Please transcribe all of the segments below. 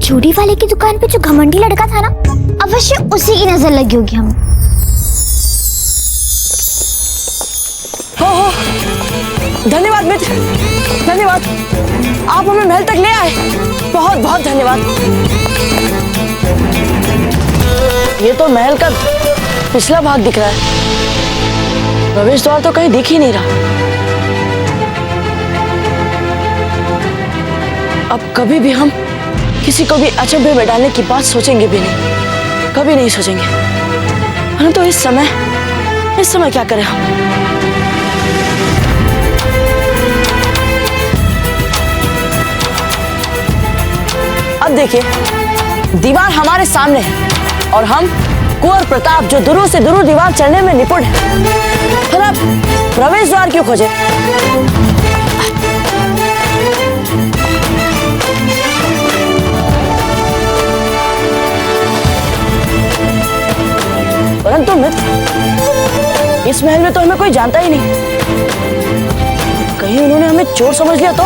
चूड़ी वाले की दुकान पे जो घमंडी लड़का था ना, अवश्य उसी की नजर लगी होगी हमें। हो धन्यवाद मित्र, धन्यवाद। आप हमें महल तक ले आए, बहुत बहुत धन्यवाद। ये तो महल का पिछला भाग दिख रहा है, प्रवेश द्वार तो कहीं दिख ही नहीं रहा। अब कभी भी हम किसी को भी अचंभे में डालने की बात सोचेंगे भी नहीं, कभी नहीं सोचेंगे। परंतु इस समय क्या करें हम? अब देखिए, दीवार हमारे सामने है और हम कुंवर प्रताप जो दूर से दूर दीवार चढ़ने में निपुण है, फिर अब प्रवेश द्वार क्यों खोजे? परंतु मित्र, इस महल में तो हमें कोई जानता ही नहीं, कहीं उन्होंने हमें चोर समझ लिया तो?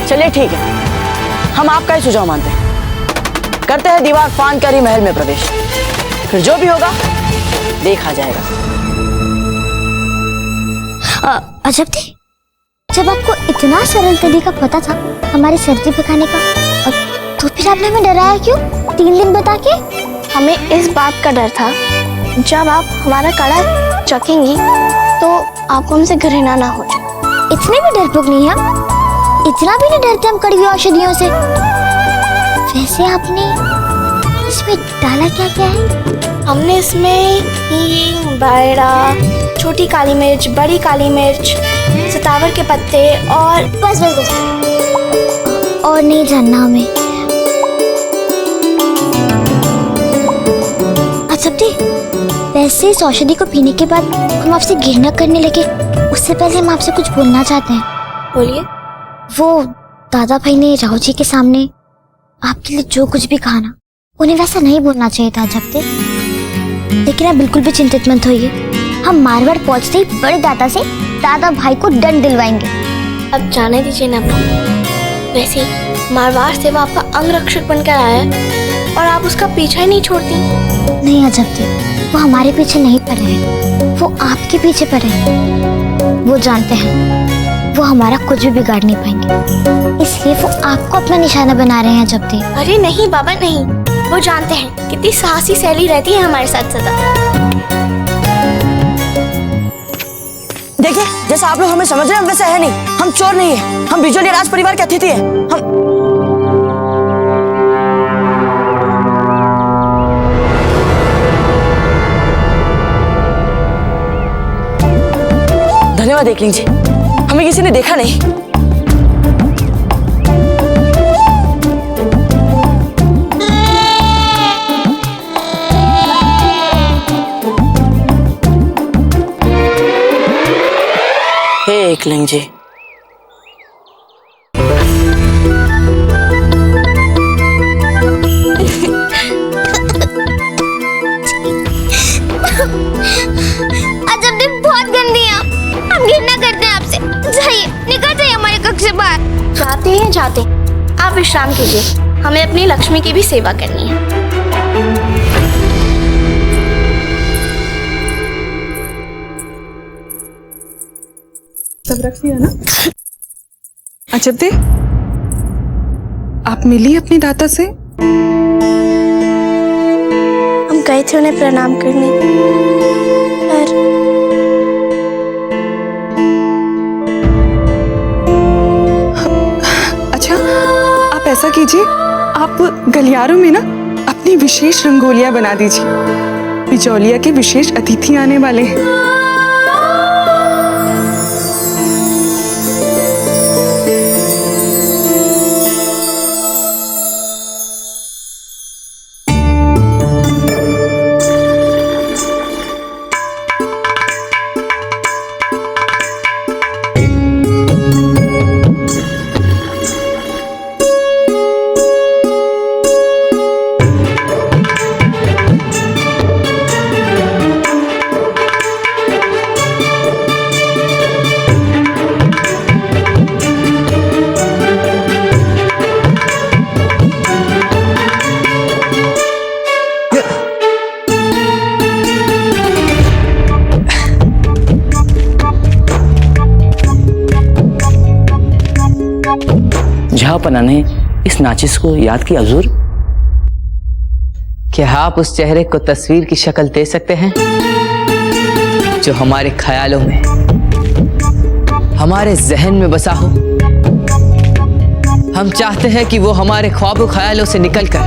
चलिए ठीक है, हम आपका ही सुझाव मानते हैं, करते हैं दीवार फांद कर ही महल में प्रवेश, फिर जो भी होगा देखा जाएगा। अजब थी, जब आपको इतना सरल तरीका पता था हमारी सर्दी भगाने का, तो फिर आपने हमें डराया क्यों 3 दिन बता के? हमें इस बात का डर था, जब आप हमारा कड़ा चखेंगी तो आपको हमसे घृणा ना हो जाए। इतने भी डरपोक नहीं है, इतना भी नहीं डरते हम कड़वी औषधियों से। वैसे आपने इसमें डाला क्या क्या है? हमने इसमें हींग, बायड़ा, छोटी काली मिर्च, बड़ी काली मिर्च, सतावर के पत्ते और बस और नहीं जानना हमें। वैसे इस औषधि को पीने के बाद हम आपसे घृणा करने लगे, उससे पहले हम आपसे कुछ बोलना चाहते हैं। बोलिए। वो दादा भाई ने राव जी के सामने आपके लिए जो कुछ भी कहा ना, उन्हें वैसा नहीं बोलना चाहिए था जब तक। लेकिन आप बिल्कुल भी चिंतित मत होइए, हम मारवाड़ पहुंचते ही बड़े दादा से दादा भाई को दंड दिलवाएंगे। अब जाने दीजिए ना। वैसे मारवाड़ से वो आपका अंगरक्षक बनकर आया है और आप उसका पीछा ही नहीं छोड़ती। नहीं अजब थी, वो हमारे पीछे नहीं पड़े हैं, वो आपके पीछे पड़े हैं। वो जानते हैं वो हमारा कुछ भी बिगाड़ नहीं पाएंगे, इसलिए वो आपको अपना निशाना बना रहे हैं जब तक। अरे नहीं बाबा नहीं, वो जानते हैं कितनी साहसी सहेली रहती है हमारे साथ सदा। देखिए, जैसा आप लोग हमें समझ रहे हैं वैसा है नहीं। हम चोर नहीं है, हम बिजोली राज परिवार के अतिथि हैं। हम धन्यवाद एकलिंग जी, हमें किसी ने देखा नहीं। हे एकलिंग जी, जाते आप विश्राम कीजिए, हमें अपनी लक्ष्मी की भी सेवा करनी है। सब रख लिया ना? अच्छा दे, आप मिली अपनी दाता से? हम गए थे उन्हें प्रणाम करने, पर ऐसा कीजिए, आप गलियारों में ना अपनी विशेष रंगोलियां बना दीजिए, बिजौलिया के विशेष अतिथि आने वाले हैं। जहांपना ने इस नाचिस को याद किया हुजूर। क्या आप उस चेहरे को तस्वीर की शक्ल दे सकते हैं जो हमारे ख्यालों में, हमारे जहन में बसा हो? हम चाहते हैं कि वो हमारे ख्वाबों ख्यालों से निकलकर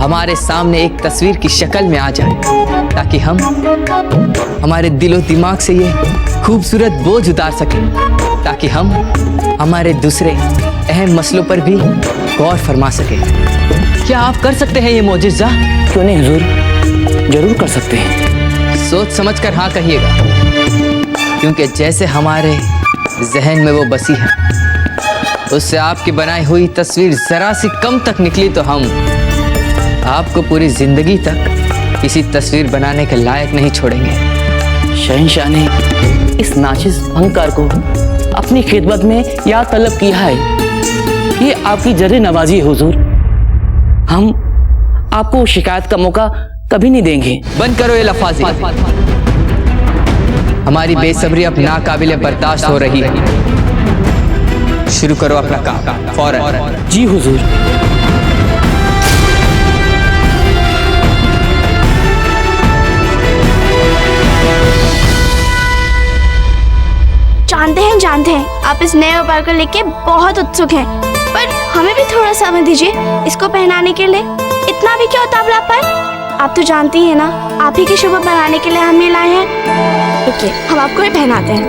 हमारे सामने एक तस्वीर की शक्ल में आ जाए, ताकि हम हमारे दिलो दिमाग से ये खूबसूरत बोझ उतार सकें, ताकि हम हमारे दूसरे अहम मसलों पर भी गौर फरमा सकें। क्या आप कर सकते हैं ये मोजिज़ा? क्यों नहीं हुजूर, जरूर कर सकते हैं। सोच समझकर हाँ कहिएगा, क्योंकि जैसे हमारे जहन में वो बसी है, उससे आपकी बनाई हुई तस्वीर जरा सी कम तक निकली तो हम आपको पूरी जिंदगी तक किसी तस्वीर बनाने के लायक नहीं छोड़ेंगे। शहंशाह ने इस नाचिस फनकार को अपनी खिदमत में याद तलब किया है। ये आपकी जरे नवाजी है हुजूर। हम आपको शिकायत का मौका कभी नहीं देंगे। बंद करो ये लफाजी। हमारी बेसब्री अब नाकाबिले बर्दाश्त हो रही है। शुरू करो अपना काम फौरन। जी हुजूर। जानते हैं आप इस नए व्यापार को लेके बहुत उत्सुक हैं, पर हमें भी थोड़ा समय दीजिए इसको पहनाने के लिए। इतना भी क्या उतावला पर? आप तो जानती हैं ना, आप ही की शोभा बनाने के लिए हम ये लाए हैं। रुकिए, हम आपको ये पहनाते हैं।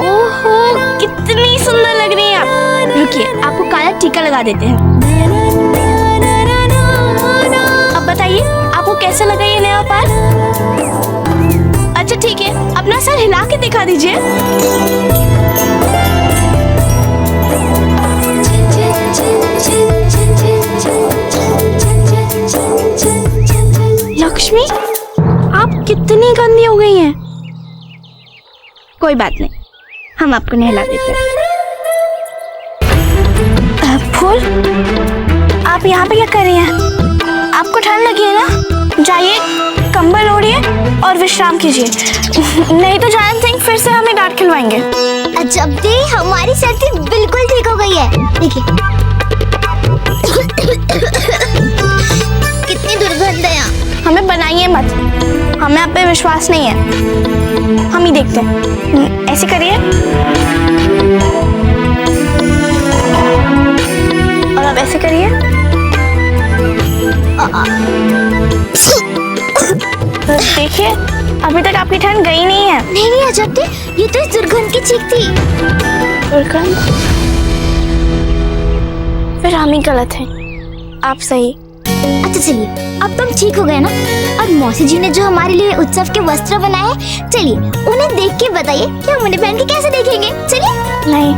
ओहो, कितनी सुंदर लग रही हैं आप। रुकिए, आपको काला टीका लगा देते हैं। अब बताइए आपको कैसा लगा ये नया व्यापार? अच्छा ठीक है, अपना सर हिला के दिखा दीजिए। लक्ष्मी, आप कितनी गंदी हो गई हैं। कोई बात नहीं, हम आपको नहला देते हैं। फूल, आप यहाँ पे क्या कर रही हैं? आपको ठंड लगी है ना? जाइए कंबल ओढ़िए और विश्राम कीजिए, नहीं तो जायंत सिंह फिर से हमें डांट खिलवाएंगे। जब दे हमारी सर्दी बिल्कुल ठीक हो गई है। देखिए कितनी दुर्गंध है यहाँ। हमें बनाइए मत, हमें आप पे विश्वास नहीं है। हम ही देखते हैं। ऐसे करिए और अब ऐसे करिए। देखिए अभी तक आपकी ठंड गई नहीं है। नहीं अजब दे, ये तो इस दुर्गंध की चीख थी। दुर्गंध? फिर हम ही गलत हैं, आप सही। अच्छा चलिए, अब तुम ठीक हो गए ना? और मौसी जी ने जो हमारे लिए उत्सव के वस्त्र बनाए हैं, चलिए उन्हें देख के बताइए कि हम उन्हें पहन के कैसे देखेंगे। चलिए। नहीं,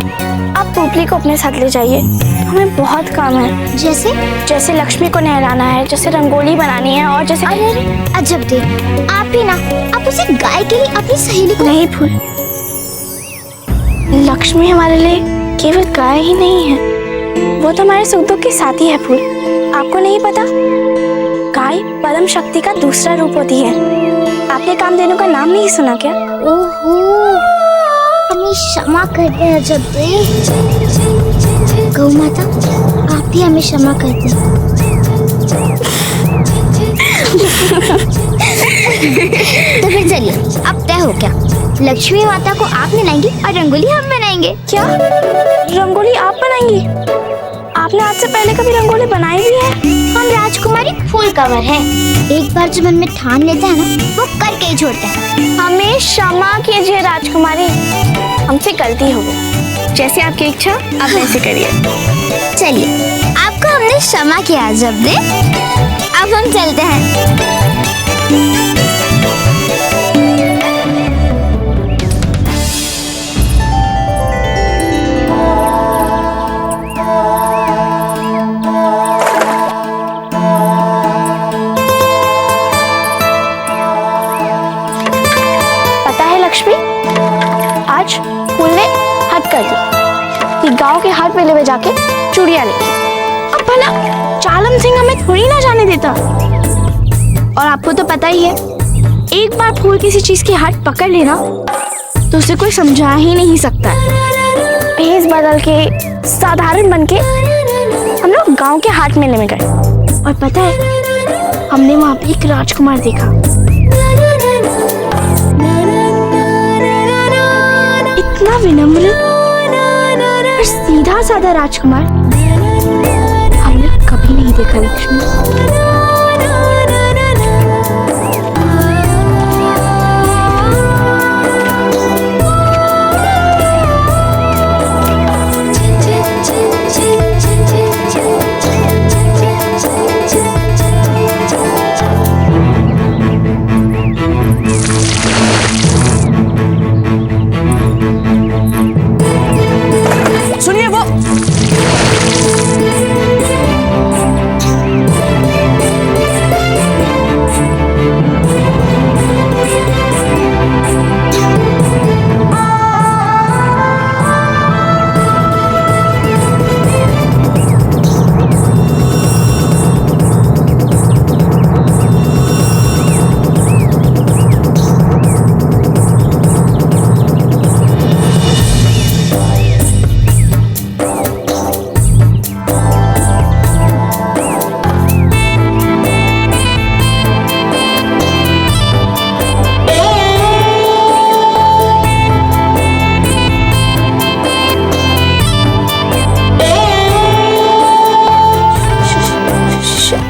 आप पोपली को अपने साथ ले जाइए, हमें बहुत काम है। जैसे लक्ष्मी को नहलाना है, जैसे रंगोली बनानी है, और जैसे अरे अजब दे, आप ही ना, आप उसे गाय के लिए अपनी सहेली को। नहीं फूल, लक्ष्मी हमारे लिए केवल गाय ही नहीं है, वो तो हमारे सुख दुख के साथी है। फूल, आपको नहीं पता, गाय परम शक्ति का दूसरा रूप होती है। आपने कामधेनु का नाम नहीं सुना क्या? ओहो, हमें क्षमा कर दे अजब दे। गौ माता, आप भी हमें क्षमा कर दे। तो फिर चलिए, अब तय हो क्या? लक्ष्मी माता को आप नहलाएंगी और रंगोली हम बनाएंगे। क्या रंगोली आप बनाएंगी? आपने आज से पहले कभी रंगोली बनाई भी है? हम राजकुमारी फूल कवर है, एक बार जो मन में ठान लेते हैं ना, वो करके ही छोड़ते हैं। हमें क्षमा कीजिए राजकुमारी, हमसे गलती हो गई। जैसे आपकी इच्छा, आप ऐसे करिए। चलिए, आपको हमने क्षमा किया अजब दे, अब हम चलते हैं। आज फूल ने हद कर दी कि गांव के हर मेले में जाके चूड़ियां लेगी। अब भला चालम सिंह हमें थोड़ी ना जाने देता। और आपको तो पता ही है, एक बार फूल किसी चीज की हट पकड़ लेना तो उसे कोई समझा ही नहीं सकता है। भेष बदल के साधारण बन के हम लोग गांव के हाट मेले में गए और पता है हमने वहां पे एक राजकुमार देखा। इतना विनम्र और सीधा साधा राजकुमार हमने कभी नहीं देखा लक्ष्मी। सुनिए वो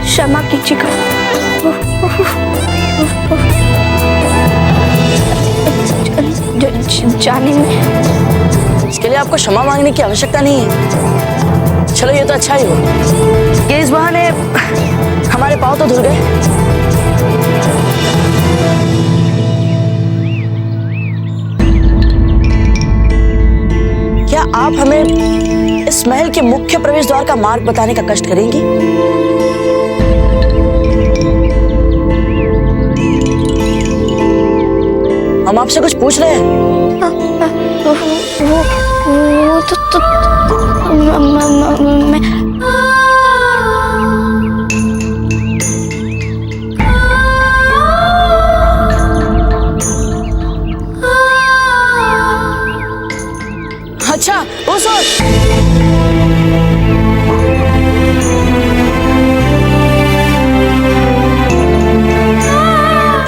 क्षमा कीजिएगा। जाने में इसके लिए आपको क्षमा मांगने की आवश्यकता नहीं है। चलो ये तो अच्छा ही हुआ कि इस बहाने हमारे पाँव तो धुल गए। क्या आप हमें इस महल के मुख्य प्रवेश द्वार का मार्ग बताने का कष्ट करेंगी? हम आपसे कुछ पूछ रहे हैं। वो तो मैं अच्छा वो सोच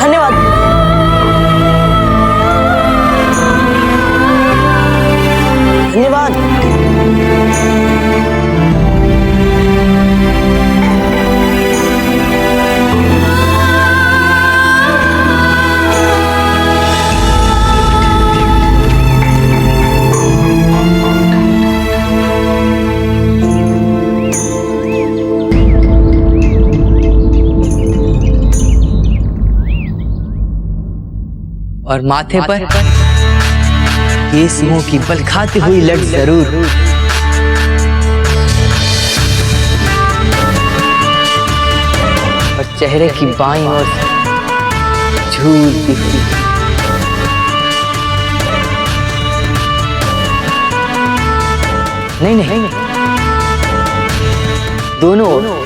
धन्यवाद। धन्यवाद। और माथे पर केसियों की बलखाती हुई लट जरूर। और चेहरे की बाईं ओर झूल दिखती। नहीं नहीं नहीं, दोनों ओर।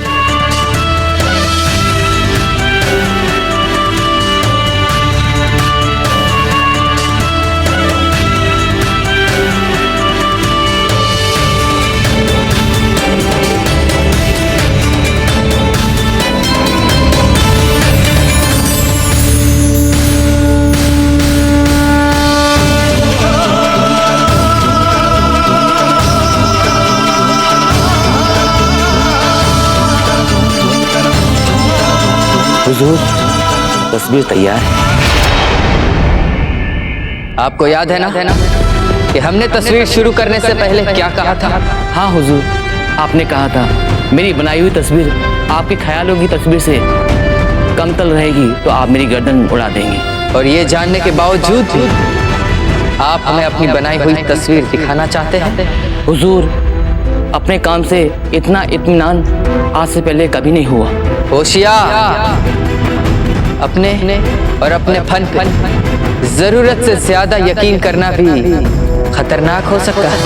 हुजूर, तस्वीर तैयार है। आपको याद है ना कि हमने तस्वीर शुरू करने से पहले क्या कहा था? हाँ हुजूर, आपने कहा था मेरी बनाई हुई तस्वीर आपके ख्यालों की तस्वीर से कमतर रहेगी तो आप मेरी गर्दन उड़ा देंगे। और ये जानने के बावजूद भी आप हमें अपनी बनाई हुई तस्वीर दिखाना चाहते हैं? हुजूर, अपने काम से इतना इत्मीनान आज से पहले कभी नहीं हुआ। होशियार, अपने और अपने फन पे जरूरत से ज्यादा यकीन करना भी खतरनाक हो सकता है।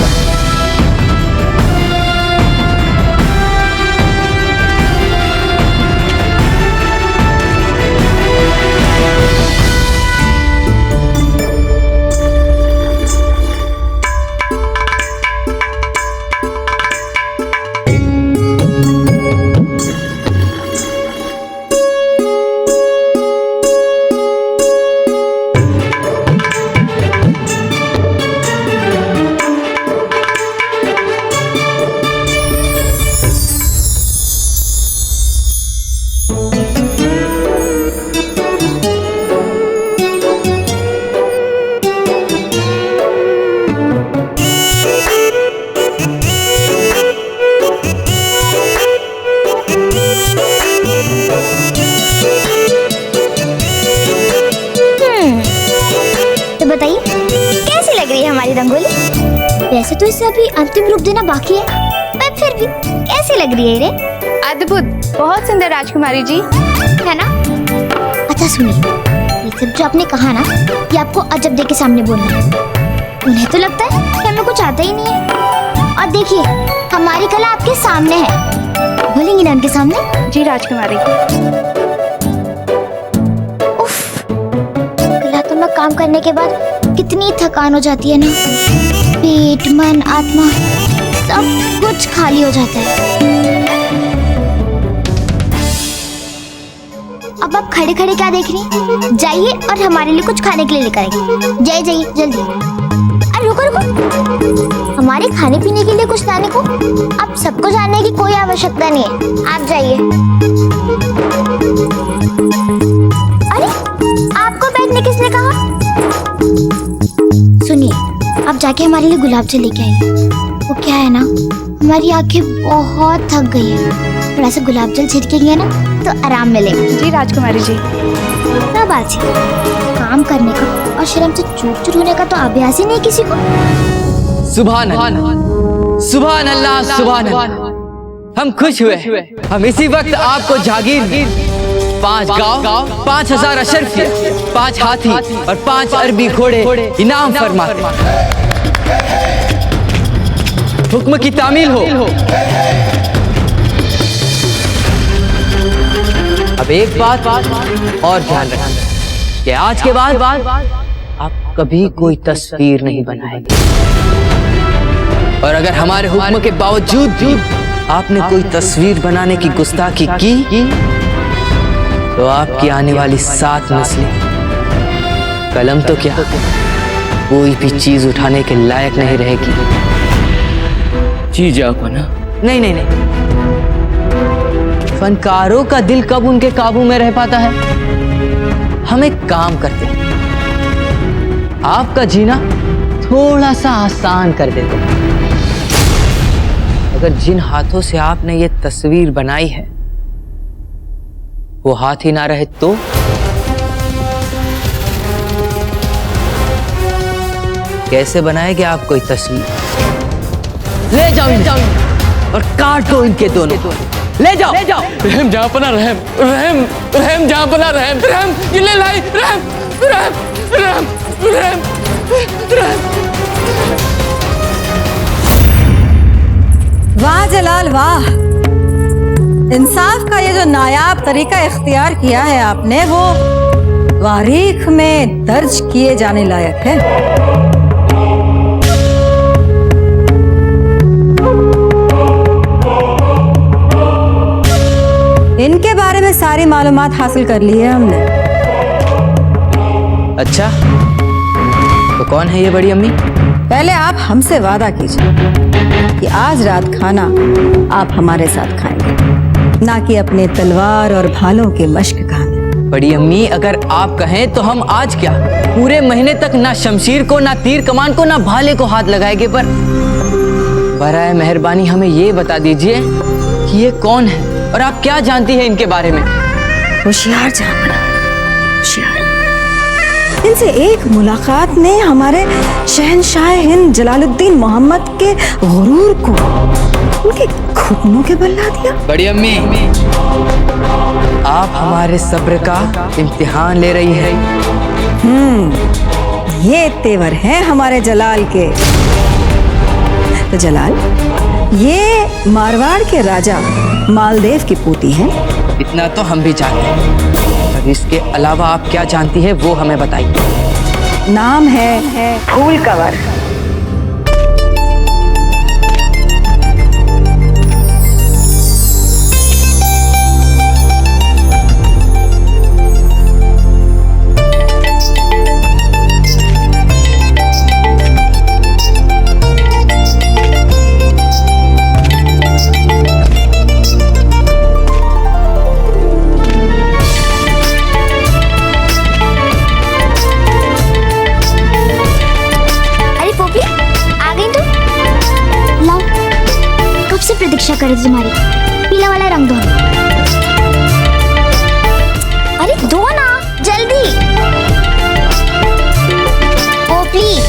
रंगोली। वैसे तो इसे अभी अंतिम रूप देना बाकी है, पर फिर भी कैसी लग रही है रे? अद्भुत, बहुत सुंदर राजकुमारी जी। है ना? अच्छा सुनिए, ये सब जो आपने कहा ना, ये आपको अजब दे के सामने बोलना है। उन्हें तो लगता है कि हमें कुछ आता ही नहीं है। और देखिए, हमारी कला आपके सामने है, बोलेंगी ना उनके सामने? जी राजकुमारी। उफ, कलात्मक में काम करने के बाद कितनी थकान हो जाती है ना, पेट मन आत्मा सब कुछ खाली हो जाता है। अब आप खड़े खड़े क्या देख रही हैं? जाइए और हमारे लिए कुछ खाने के लिए लेकर आइए। जाइए जाइए जल्दी। अरे रुको रुको, हमारे खाने पीने के लिए कुछ लाने को आप सबको जानने की कोई आवश्यकता नहीं है, आप जाइए। अरे आपको बैठने किसने कहा? सुनिए, आप जाके हमारे लिए गुलाब जल लेके आइए। वो क्या है ना, हमारी आंखें बहुत थक गई है, थोड़ा सा गुलाब जल छिड़केंगे ना तो आराम मिलेगा। जी राजकुमारी जी। ना बाजी, काम करने का और शर्म से चूर चूर होने का तो अभ्यास ही नहीं किसी को। सुभान अल्लाह, सुभान अल्लाह, सुभान अल्लाह। हम खुश हुए, हम इसी वक्त आपको जागीर में 5 गाँव, 5000 अशरफिया, 5 हाथी और 5 अरबी घोड़े इनाम फरमाते। हुक्म की तामील हो। अब एक बात और ध्यान रखना कि आज के बाद आप कभी कोई तस्वीर नहीं बनाएंगे, और अगर हमारे हुक्म के बावजूद भी आपने कोई तस्वीर बनाने की गुस्ताखी की तो आपकी आने वाली 7 नस्लें कलम तो क्या कोई भी चीज उठाने के लायक नहीं रहेगी। जी जाको ना। नहीं नहीं नहीं, फनकारों का दिल कब उनके काबू में रह पाता है? हम एक काम करते हैं, आपका जीना थोड़ा सा आसान कर देते हैं। अगर जिन हाथों से आपने ये तस्वीर बनाई है वो हाथ ही ना रहे तो? कैसे बनाएंगे आप कोई तस्वीर? ले जाओ इन्हें और काट दो इनके दोनों। ले जाओ, ले जाओ। रहम जहाँ पना रहम, रहम रहम जहाँ पना रहम, रहम ये ले लाई, रहम रहम रहम रहम रहम। वाह जलाल वाह, इंसाफ का ये जो नायाब तरीका इख्तियार किया है आपने, वो तारीख में दर्ज किए जाने लायक है। इनके बारे में सारी मालूमात हासिल कर ली है हमने। अच्छा, तो कौन है ये बड़ी अम्मी? पहले आप हमसे वादा कीजिए कि आज रात खाना आप हमारे साथ खाएंगे, ना कि अपने तलवार और भालों के मश्क खाने। बड़ी अम्मी, अगर आप कहें तो हम आज क्या पूरे महीने तक ना शमशीर को, ना तीर कमान को, ना भाले को हाथ लगाएंगे। पर बराए मेहरबानी हमें ये बता दीजिए कि ये कौन है और आप क्या जानती हैं इनके बारे में? होशियार जानना, होशियार। इनसे एक मुलाकात ने हमारे शहंशाह हिंद जलालुद्दीन मोहम्मद के गुरूर को उनके घुटनों के बल ला दिया। बड़ी अम्मी, आप हमारे सब्र का इम्तिहान ले रही है। ये तेवर हैं हमारे जलाल के। तो जलाल, ये मारवाड़ के राजा मालदेव की पोती है। इतना तो हम भी जानते हैं, पर इसके अलावा आप क्या जानती है वो हमें बताइए। नाम है फूल कंवर। प्रतीक्षा करे तुम्हारी, पीला वाला रंग दो। अरे दो ना जल्दी। ओ प्लीज।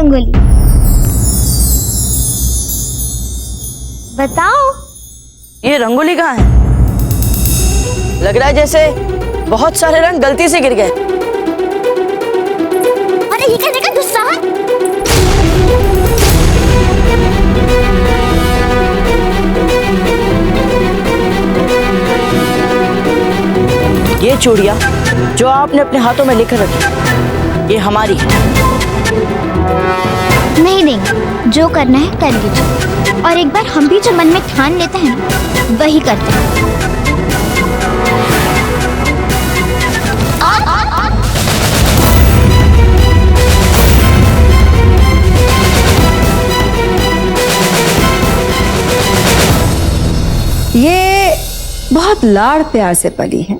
रंगोली। बताओ। ये रंगोली कहाँ है? लग रहा है जैसे बहुत सारे रंग गलती से गिर गए। अरे ये कैसे का गुस्सा है? ये चूड़ियां जो आपने अपने हाथों में लेकर रखी, ये हमारी है। नहीं देंगे, जो करना है कर लीजिए। और एक बार हम भी जो मन में ठान लेते हैं ना, वही करते हैं। ये बहुत लाड़ प्यार से पली है।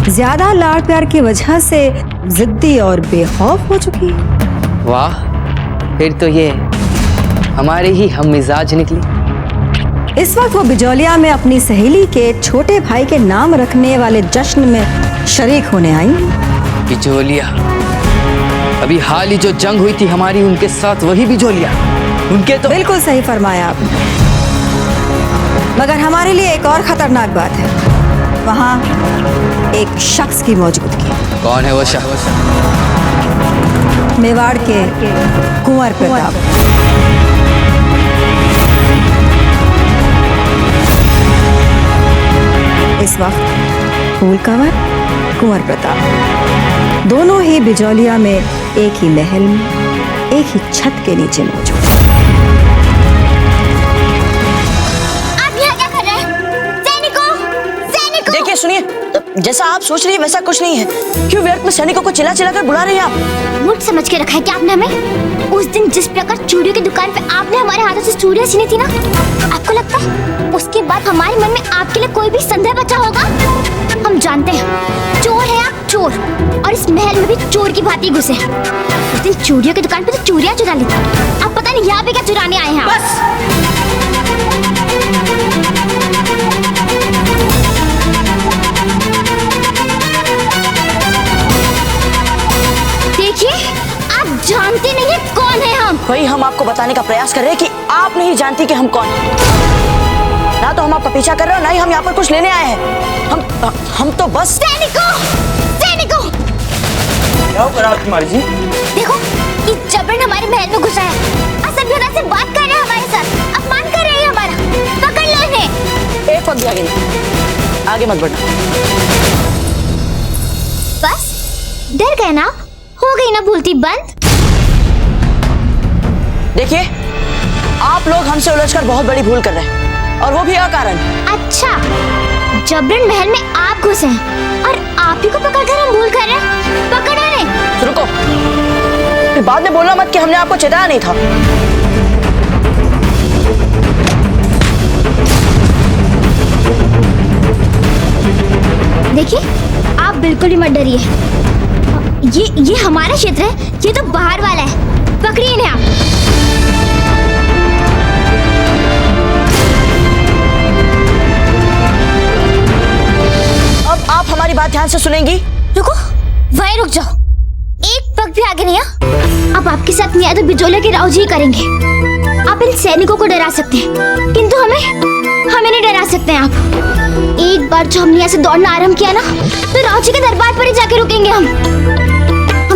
ज्यादा लाड़ प्यार की वजह से जिद्दी और बेखौफ हो चुकी है। वाह, फिर तो ये हमारे ही हम मिजाज निकली। इस वक्त वो बिजौलिया में अपनी सहेली के छोटे भाई के नाम रखने वाले जश्न में शरीक होने आई। बिजोलिया, अभी हाल ही जो जंग हुई थी हमारी उनके साथ, वही बिजोलिया। उनके तो बिल्कुल सही फरमाया आपने। मगर हमारे लिए एक और खतरनाक बात है, वहाँ एक शख्स की मौजूदगी। कौन है वो शख्स? मेवाड़ के कुंवर प्रताप। इस वक्त फूल कंवर, कुंवर प्रताप दोनों ही बिजौलिया में एक ही महल में, एक ही छत के नीचे मौजूद। देखिए सुनिए, जैसा आप सोच रही है वैसा कुछ नहीं है। क्यों व्यर्थ में सैनिकों को चिल्ला चिल्ला कर बुला रही हैं आप? मुझ समझ के रखा है क्या आपने हमें? उस दिन जिस प्रकार चूड़ियों की दुकान पे आपने हमारे हाथों से चूड़ियां छीनी थी ना, आपको लगता है उसके बाद हमारे मन में आपके लिए कोई भी संदेह बचा होगा? हम जानते हैं चोर है आप, चोर, और इस महल में भी चोर की भांति घुसे। उस दिन चूड़ियों की दुकान पे तो चूड़ियां चुरा ली थी, अब पता नहीं यहाँ पे क्या चुराने आए हैं आप। बस देखिए, आप जानते नहीं है कौन है हम। वही हम आपको बताने का प्रयास कर रहे हैं कि आप नहीं जानती कि हम कौन हैं। ना तो हम आपका पीछा कर रहे हैं, ना ही हम यहाँ पर कुछ लेने आए हैं। हम तो बस सैनिकों, सैनिकों! क्या हो रहा है तुम्हारी जी? देखो, ये जबरन हमारे महल में घुसा है, असभ्यता से बात कर रहे हैं हमारे साथ, अपमान कर रहे हैं हमारा। पकड़ लो इन्हें। एक पग भी आगे नहीं, आगे मत बढ़ना। बस डर गए ना, हो गई ना भूलती बंद। देखिए, आप लोग हमसे उलझकर बहुत बड़ी भूल कर रहे हैं, और वो भी अकारण। अच्छा, जबरन महल में आप घुसे हैं और आप ही को पकड़कर हम भूल कर रहे हैं। पकड़ो इन्हें। रुको, फिर बाद में बोलना मत कि हमने आपको चेताया नहीं था। देखिए, आप बिल्कुल भी मत डरिए। ये हमारा क्षेत्र है, ये तो बाहर वाला है। पकड़िए इन्हें आप। अब आप हमारी बात ध्यान से सुनेंगी? रुको, वहीं रुक जाओ, एक पग भी आगे नहीं है। अब आपके साथ नहीं आया तो बिजोलिया के राव जी ही करेंगे। आप इन सैनिकों को डरा सकते हैं, किंतु हमें नहीं डरा सकते हैं आप। एक बार जो हमने ऐसे दौड़ना आरंभ किया ना, तो राव जी के दरबार पर ही जाके रुकेंगे हम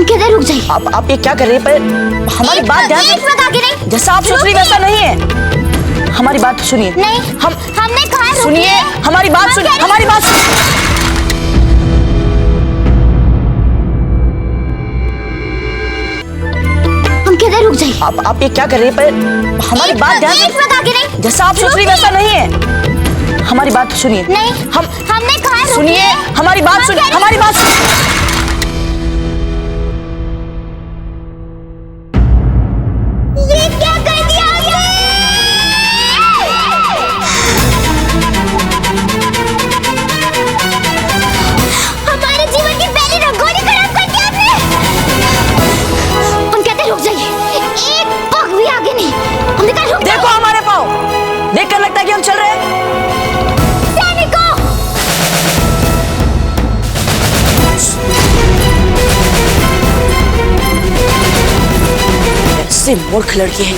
कहते हैं रुक जाइए। आप ये क्या कर रही है? पर हमारी बात ध्यान से। एक पग आगे नहीं। जैसा आप सोच रही वैसा नहीं है। हमारी बात तो सुनिए। नहीं, हमने कहा सुनिए, हमारी बात सुनिए, हमारी बात सुनिए। रुक जाइए। आप ये क्या कर रही है? पर हमारी बात ध्यान से। जैसा आप सोच रही वैसा नहीं है। हमारी बात सुनिए। नहीं, हमने कहा सुनिए, हमारी बात सुनिए, हमारी बात सुनिए। ये क्या कर दिया आपने? हमारे जीवन की पहली रंगोली खराब कर दिया आपने। हम कहते रुक जाइए, एक पग भी आगे नहीं। हमने कहा रुक जाओ। देखो हमारे पाँव, देखकर लगता है कि हम चल रहे हैं। सैनिकों! से मूर्ख लड़की है।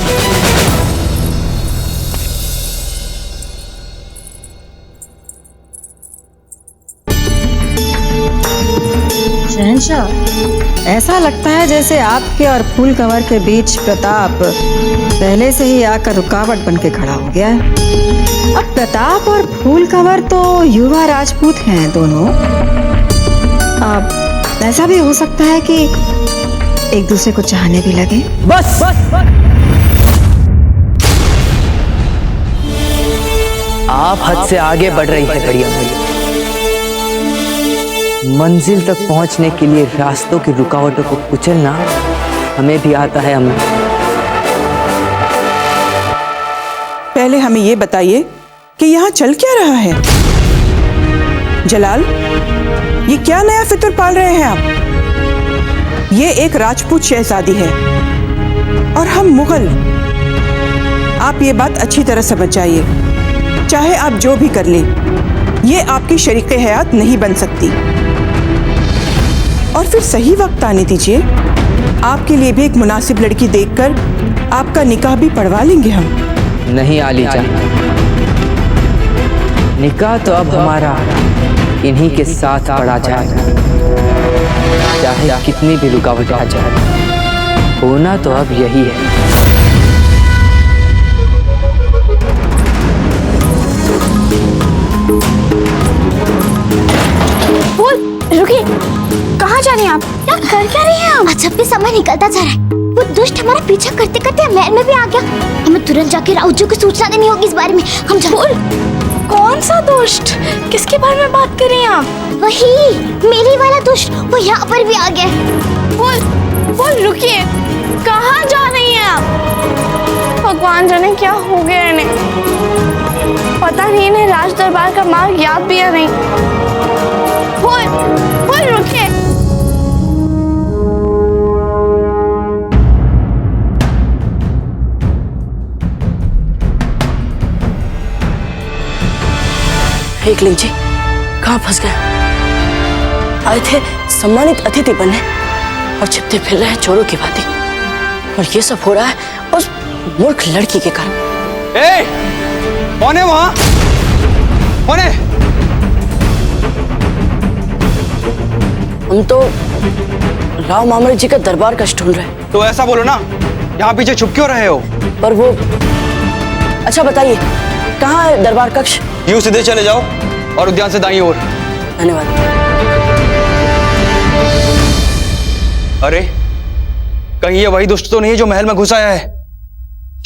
शहंशाह, ऐसा लगता है जैसे आपके और फूल कंवर के बीच प्रताप पहले से ही आकर रुकावट बन के खड़ा हो गया है। अब प्रताप और फूल कंवर तो युवा राजपूत हैं दोनों। अब ऐसा भी हो सकता है कि एक दूसरे को चाहने भी लगे। बस बस बस। आप हद से आगे बढ़ रही हैं बड़ी अम्मी। मंजिल तक पहुंचने के लिए रास्तों की रुकावटों को कुचलना हमें भी आता है अम्मी। पहले हमें ये बताइए कि यहाँ चल क्या रहा है? जलाल, ये क्या नया फितर पाल रहे हैं आप? ये एक राजपूत शहजादी है और हम मुगल। आप ये बात अच्छी तरह समझ जाइए। चाहे आप जो भी कर लें, ये आपकी शरीके हयात नहीं बन सकती। और फिर सही वक्त आने दीजिए, आपके लिए भी एक मुनासिब लड़की देखकर आपका निकाह भी पढ़वा लेंगे हम। नहीं आली जान, निकाह तो अब हमारा इन्हीं के साथ पड़ा जाएगा। चाहे कितनी भी रुकावट आ जाए, होना तो अब यही है। रुकिए, कहाँ जा रही हैं आप? क्या कर क्या रही हैं आप? जब भी समय निकलता जा रहा है, वो दुष्ट हमारा पीछा करते करते महल में भी आ गया। हमें तुरंत जाके राउत जी को सूचना देनी होगी इस बारे में। हम कौन सा दुष्ट? किसके बारे में बात कर रही हैं आप? वही मेरी वाला दुष्ट, वो यहाँ पर भी आ गया। बोल रुकिए, कहाँ जा रही हैं आप? भगवान जाने क्या हो गया इन्हें। पता नहीं इन्हें राज दरबार का मार्ग याद भी या नहीं। बोल रुकिए। एकलिंग जी कहाँ फंस गए? आए थे सम्मानित अतिथि बनने और छिपते फिर रहे हैं चोरों की भांति। और ये सब हो रहा है उस मूर्ख लड़की के कारण। ए, कौन है वहां? कौन है? हम तो राव मामरे जी का दरबार कश ढूंढ रहे हैं। तो ऐसा बोलो ना, यहाँ पीछे छुप क्यों रहे हो? पर वो, अच्छा बताइए कहाँ है दरबार कक्ष? यूं सीधे चले जाओ और उद्यान से दाईं ओर। धन्यवाद। अरे कहीं ये वही दुष्ट तो नहीं है जो महल में घुस आया है?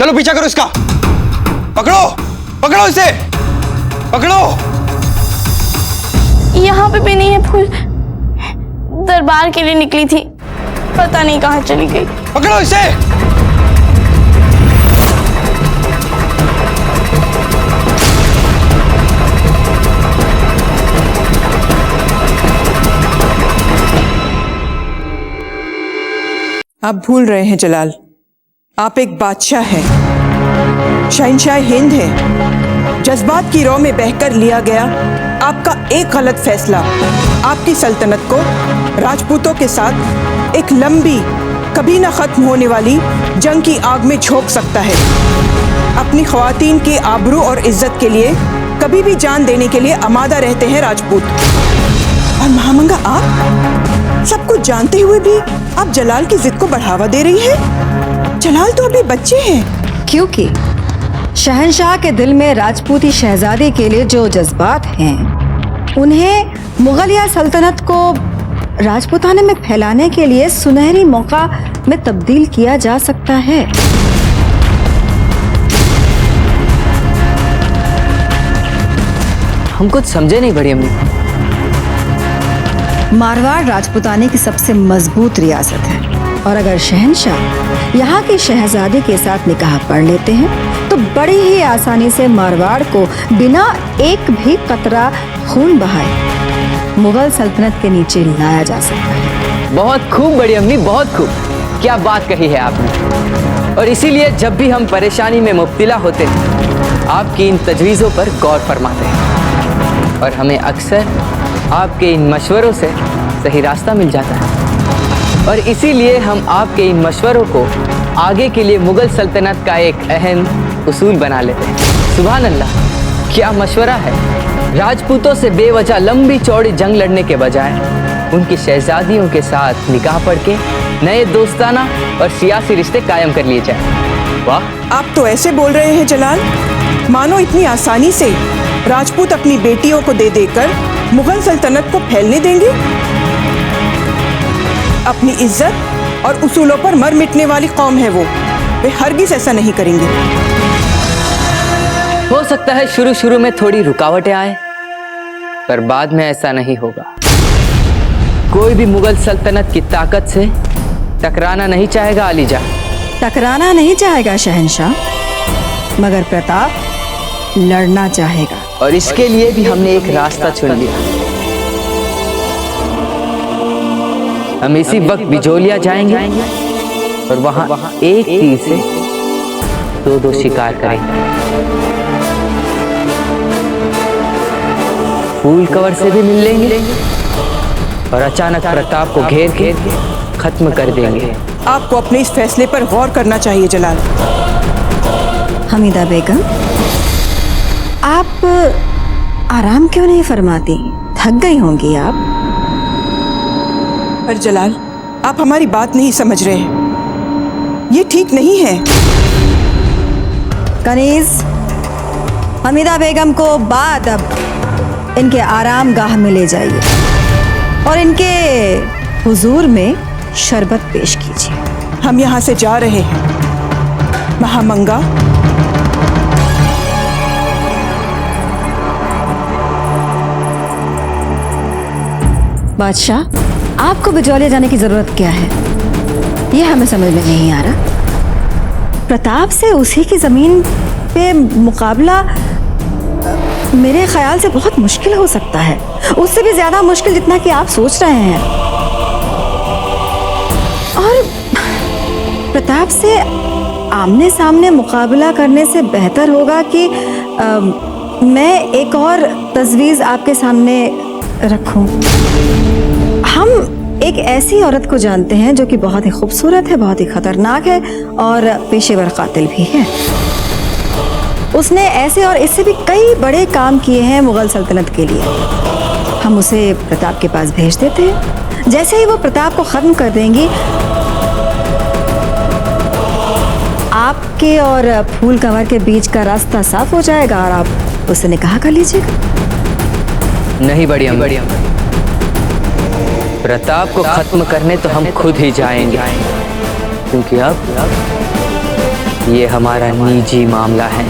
चलो पीछा करो इसका। पकड़ो पकड़ो इसे, पकड़ो। यहाँ पे भी नहीं है फूल। दरबार के लिए निकली थी, पता नहीं कहाँ चली गई। पकड़ो इसे। आप भूल रहे हैं जलाल, आप एक बादशाह हैं, शहंशाह हिंद हैं। जज्बात की रौ में बहकर लिया गया आपका एक गलत फैसला आपकी सल्तनत को राजपूतों के साथ एक लंबी, कभी ना खत्म होने वाली जंग की आग में झोंक सकता है। अपनी ख्वातीन की आबरू और इज्जत के लिए कभी भी जान देने के लिए आमादा रहते हैं राजपूत। और महामंगा, आप सब कुछ जानते हुए भी आप जलाल की जिद को बढ़ावा दे रही हैं। जलाल तो अभी बच्चे हैं। क्योंकि शहंशाह के दिल में राजपूती शहजादी के लिए जो जज्बात हैं, उन्हें मुगलिया सल्तनत को राजपूताने में फैलाने के लिए सुनहरी मौका में तब्दील किया जा सकता है। हम कुछ समझे नहीं बड़ी अम्मी। मारवाड़ राजपूताने की सबसे मजबूत रियासत है और अगर शहंशाह यहाँ की शहजादी के साथ निकाह पढ़ लेते हैं तो बड़ी ही आसानी से मारवाड़ को बिना एक भी कतरा खून बहाए मुगल सल्तनत के नीचे लाया जा सकता है। बहुत खूब बड़ी अम्मी, बहुत खूब। क्या बात कही है आपने। और इसीलिए जब भी हम परेशानी में मुब्तला होते हैं, आपकी इन तजवीज़ों पर गौर फरमाते हैं और हमें अक्सर आपके इन मशवरों से सही रास्ता मिल जाता है। और इसीलिए हम आपके इन मशवरों को आगे के लिए मुगल सल्तनत का एक अहम उसूल बना लेते हैं। सुभान अल्लाह, क्या मशवरा है। राजपूतों से बेवजह लंबी चौड़ी जंग लड़ने के बजाय उनकी शहजादियों के साथ निकाह पढ़ के नए दोस्ताना और सियासी रिश्ते कायम कर लिए जाए। वाह, आप तो ऐसे बोल रहे हैं जलाल, मानो इतनी आसानी से राजपूत अपनी बेटियों को दे देकर मुगल सल्तनत को फैलने देंगे। अपनी इज्जत और उसूलों पर मर मिटने वाली कौम है वो, वे हरगिज ऐसा नहीं करेंगे। हो सकता है शुरू शुरू में थोड़ी रुकावटें आए, पर बाद में ऐसा नहीं होगा। कोई भी मुगल सल्तनत की ताकत से टकराना नहीं चाहेगा अलीजा। टकराना नहीं चाहेगा शहंशाह, मगर प्रताप लड़ना चाहेगा। और इसके लिए भी हमने एक रास्ता चुन लिया। हम इसी वक्त बिजोलिया जाएंगे और वहां एक तीर से दो शिकार करेंगे। फूल कवर से भी मिल लेंगे और अचानक प्रताप को घेर के खत्म कर देंगे। आपको अपने इस फैसले पर गौर करना चाहिए जलाल। हमीदा बेगम, आप आराम क्यों नहीं फरमाती? थक गई होंगी आप। पर जलाल, आप हमारी बात नहीं समझ रहे हैं। ये ठीक नहीं है। कनीज, हमीदा बेगम को बाद अब इनके आराम गाह में ले जाइए और इनके हुजूर में शरबत पेश कीजिए। हम यहाँ से जा रहे हैं। महामंगा, बादशाह, आपको बिजौलिया जाने की जरूरत क्या है? ये हमें समझ में नहीं आ रहा। प्रताप से उसी की जमीन पे मुकाबला मेरे ख्याल से बहुत मुश्किल हो सकता है, उससे भी ज्यादा मुश्किल जितना कि आप सोच रहे हैं। और प्रताप से आमने सामने मुकाबला करने से बेहतर होगा कि मैं एक और तजवीज़ आपके सामने रखूं। हम एक ऐसी औरत को जानते हैं जो कि बहुत ही खूबसूरत है, बहुत ही खतरनाक है और पेशेवर कातिल भी है। उसने ऐसे और इससे भी कई बड़े काम किए हैं मुगल सल्तनत के लिए। हम उसे प्रताप के पास भेज देते हैं। जैसे ही वो प्रताप को खत्म कर देंगी, आपके और फूल कंवर के बीच का रास्ता साफ हो जाएगा और आप उससे निकाह कर लीजिएगा। नहीं बढ़िया, प्रताप को खत्म करने तो हम खुद ही जाएंगे, क्योंकि अब ये हमारा निजी मामला है।